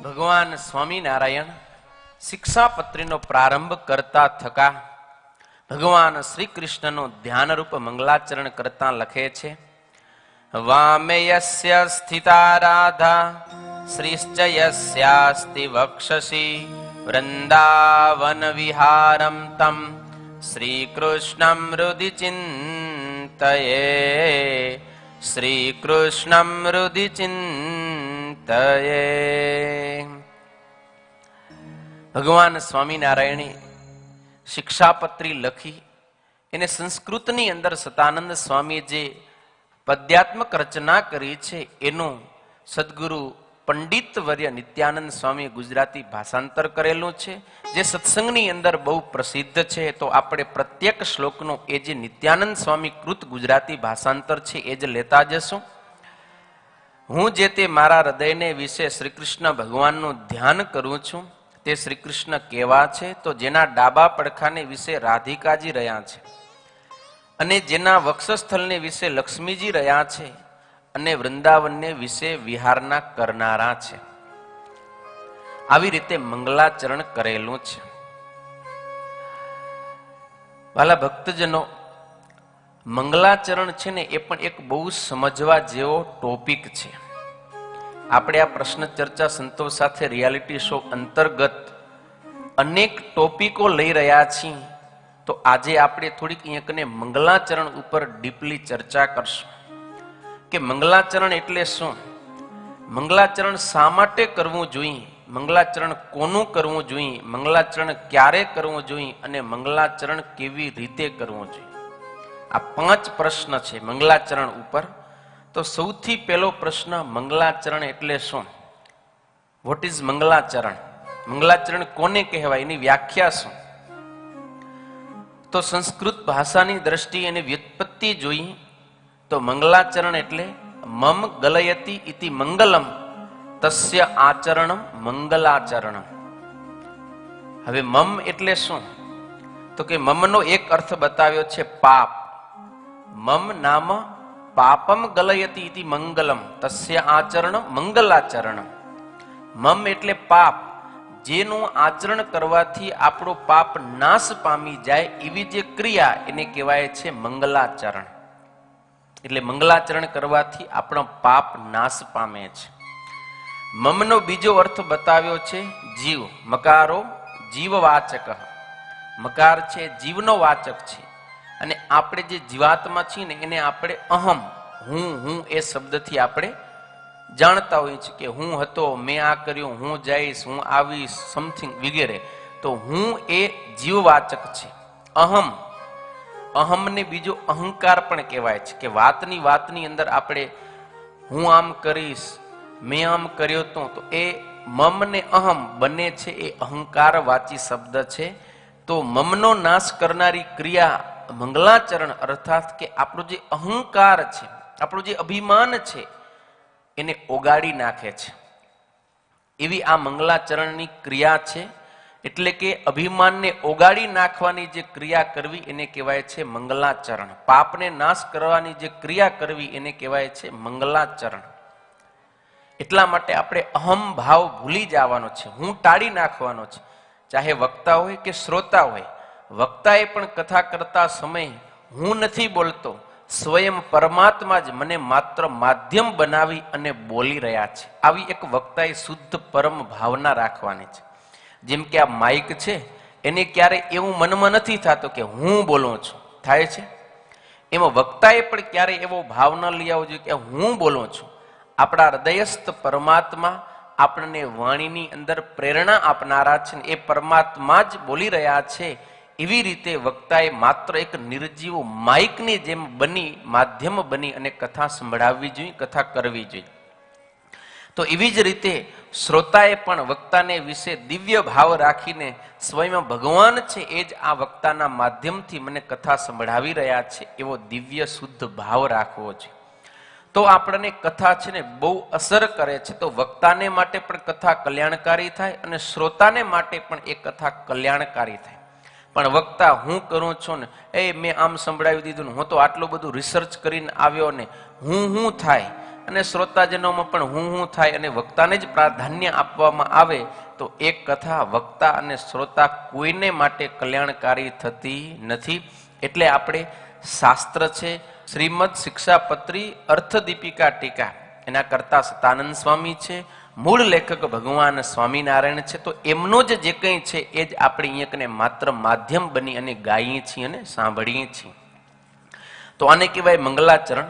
ભગવાન સ્વામિનારાયણ શિક્ષાપત્રીનો પ્રારંભ કરતા થકા ભગવાન શ્રી કૃષ્ણનું ધ્યાનરૂપ મંગલાચરણ કરતા લખે છે, વામે યસ્ય સ્થિતા રાધા શ્રીશ્ચ યસ્યાસ્તિ વક્ષસી વૃંદાવન વિહારમ તમ શ્રી કૃષ્ણમ હૃદિ ચિંતયે શ્રી કૃષ્ણમ હૃદિ ચિંતયે. ભગવાન સ્વામિનારાયણે શિક્ષાપત્રી લખી એને સંસ્કૃતની અંદર સતાનંદ સ્વામીએ જે પદ્યાત્મક રચના કરી છે એનું સદગુરુ પંડિત વર્ય નિત્યાનંદ સ્વામી ગુજરાતી ભાષાંતર કરેલું છે, જે સત્સંગની અંદર બહુ પ્રસિદ્ધ છે. તો આપણે પ્રત્યેક શ્લોકનું એ જે નિત્યાનંદ સ્વામી કૃત ગુજરાતી ભાષાંતર છે એ જ લેતા જશું. હું જે તે મારા હૃદયને વિશે શ્રી કૃષ્ણ ભગવાનનું ધ્યાન કરું છું તે શ્રી કૃષ્ણ કેવા છે, તો જેના ડાબા પડખાને વિશે રાધિકાજી રહ્યા છે અને જેના વક્ષસ્થળને વિશે લક્ષ્મીજી રહ્યા છે અને વૃંદાવનને વિશે વિહારના કરનારા છે. આવી રીતે મંગલાચરણ કરેલું છે. વાલા ભક્તજનો, મંગલાચરણ છે ને એ પણ એક બહુ સમજવા જેવો ટોપિક છે. આપણે આ પ્રશ્ન ચર્ચા સંતો સાથે રિયાલિટી શો અંતર્ગત અનેક ટોપિકો લઈ રહ્યા છીએ. તો આજે આપણે થોડીક અહીંયાને મંગલાચરણ ઉપર ડીપલી ચર્ચા કરશું કે મંગલાચરણ એટલે શું, મંગલાચરણ શા માટે કરવું જોઈએ, મંગલાચરણ કોનું કરવું જોઈએ, મંગલાચરણ ક્યારે કરવું જોઈએ અને મંગલાચરણ કેવી રીતે કરવું જોઈએ. આ 5 પ્રશ્ન છે મંગલાચરણ ઉપર. તો સૌથી પહેલો પ્રશ્ન, મંગલાચરણ એટલે શું? What is મંગલાચરણ? મંગલાચરણ કોને કહેવાય, એની વ્યાખ્યા શું? તો સંસ્કૃત ભાષાની દ્રષ્ટિએ એની વ્યુત્પત્તિ જોઈ તો મંગલાચરણ એટલે મમ ગલયતિ ઇતિ મંગલમ તસ્ય આચરણમ મંગલાચરણમ. હવે મમ એટલે શું? તો કે મમનો એક અર્થ બતાવ્યો છે પાપ. મમ નામ પાપમ ગલયતિ ઇતિ મંગલમ તસ્ય આચરણ મંગલાચરણમ. મમ એટલે પાપ, જેનું આચરણ કરવાથી આપણો પાપ નાશ પામી જાય એવી જે ક્રિયા એને કહેવાય છે મંગલાચરણ. એટલે મંગલાચરણ કરવાથી આપણો પાપ નાશ પામે છે. મમનો બીજો અર્થ બતાવ્યો છે જીવ. મકારો જીવવાચક. મકાર છે જીવનો વાચક છે અને આપણે જે જીવાત્મા છીએ ને એને આપણે અહમ, હું એ શબ્દથી આપણે જાણતા હોઈએ છીએ કે હું હતો, મેં આ કર્યું, હું જઈશ, હું આવીશ, સમથિંગ વગેરે. તો હું એ જીવવાચક છે. અહમ, અહમને બીજો અહંકાર પણ કહેવાય છે કે વાતની અંદર આપણે હું આમ કરીશ, મેં આમ કર્યો તો એ મમ ને અહમ બંને છે એ અહંકાર વાચી શબ્દ છે. તો મમનો નાશ કરનારી ક્રિયા મંગલાચરણ, અર્થાત કે આપણો જે અહંકાર છે, આપણું જે અભિમાન છે એને ઓગાળી નાખે છે એવી આ મંગલાચરણની ક્રિયા છે. એટલે કે અભિમાનને ઓગાળી નાખવાની જે ક્રિયા કરવી એને કહેવાય છે મંગલાચરણ. પાપને નાશ કરવાની જે ક્રિયા કરવી એને કહેવાય છે મંગલાચરણ. એટલા માટે આપણે અહમ ભાવ ભૂલી જવાનો છે, હું ટાળી નાખવાનો છે. ચાહે વક્તા હોય કે શ્રોતા હોય, વક્તાએ પણ કથા કરતા સમયે હું નથી બોલતો, સ્વયં પરમાત્મા જ મને માત્ર માધ્યમ બનાવી અને બોલી રહ્યા છે. આવી એક વક્તાએ શુદ્ધ પરમ ભાવના રાખવાની છે. જેમ કે આ માઇક છે એને ક્યારે એવું મનમાં નથી થતું કે હું બોલું છું, થાય છે. એમાં વક્તાએ પણ ક્યારે એવો ભાવ ન લઈ આવવો જોઈએ કે હું બોલું છું. આપણા હૃદયસ્થ પરમાત્મા આપણને વાણીની અંદર પ્રેરણા આપનારા છે, એ પરમાત્મા જ બોલી રહ્યા છે. એવી રીતે વક્તાએ માત્ર એક નિર્જીવ માઇકની જેમ બની, માધ્યમ બની અને કથા સંભળાવવી જોઈએ, કથા કરવી જોઈએ. તો એવી જ રીતે શ્રોતાએ પણ વક્તાને વિશે દિવ્ય ભાવ રાખીને સ્વયં ભગવાન છે એ જ આ વક્તાના માધ્યમથી મને કથા સંભળાવી રહ્યા છે એવો દિવ્ય શુદ્ધ ભાવ રાખવો છે. તો આપણને કથા છે ને બહુ અસર કરે છે. તો વક્તાને માટે પણ કથા કલ્યાણકારી થાય અને શ્રોતાને માટે પણ એ કથા કલ્યાણકારી થાય. પણ વક્તા હું કરું છું ને એ મેં આમ સંભળાવી દીધું ને હું તો આટલું બધું રિસર્ચ કરીને આવ્યો ને હું થાય અને શ્રોતાજનોમાં પણ હું થાય અને વક્તાને જ પ્રાધાન્ય આપવામાં આવે તો એક કથા વક્તા અને શ્રોતા કોઈને માટે કલ્યાણકારી થતી નથી. એટલે આપણે શાસ્ત્ર છે શ્રીમદ શિક્ષાપત્રી અર્થદીપિકા ટીકા, એના કરતા સતાનંદ સ્વામી છે, મૂળ લેખક ભગવાન સ્વામિનારાયણ છે. તો એમનું જે કંઈ છે એ જ આપણે અહીંયાને માત્ર માધ્યમ બની અને ગાઈએ છીએ અને સાંભળીએ છીએ. તો આને કહેવાય મંગલાચરણ.